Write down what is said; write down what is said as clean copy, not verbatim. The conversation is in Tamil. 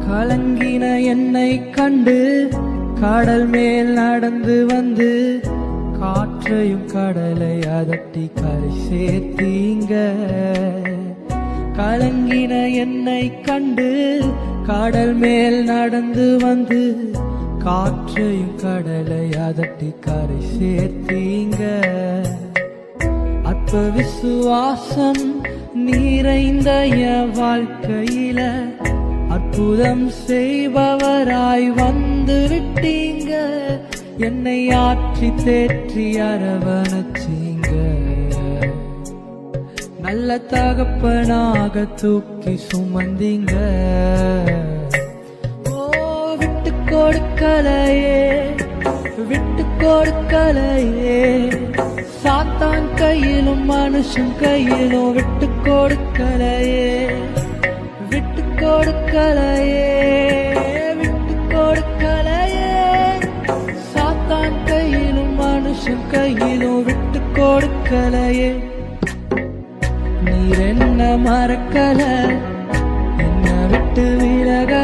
கலங்கின என்னை கண்டு கடல் மேல் நடந்து வந்து காற்றையும் கடலை அதட்டி கரை சேர்த்தீங்க. கலங்கின என்னை கண்டு கடல் மேல் நடந்து வந்து காற்றையும் கடலை அதட்டி கரை சேர்த்தீங்க. அற்ப விசுவாசம் நிறைந்த என் வாழ்க்கையில அற்புதம் செய்பவராய் வந்து விட்டீங்க. என்னை ஆற்றி தேற்றி அரவணைச்சீங்க. நல்ல தகப்பனாக தூக்கி சுமந்தீங்க. ஓ விட்டு கொடுக்கலையே, விட்டு கொடுக்கலையே, சாத்தான் கையிலும் மனுஷன் கையிலும் விட்டு கொடுக்கலையே, விட்டு கொடுக்கலையே, விட்டு கொடுக்கலையே, சாத்தான் கையிலும் மனுஷன் கையிலும் விட்டு கொடுக்கலையே. நீர் என்ன மறக்கல, என்ன விட்டு விலக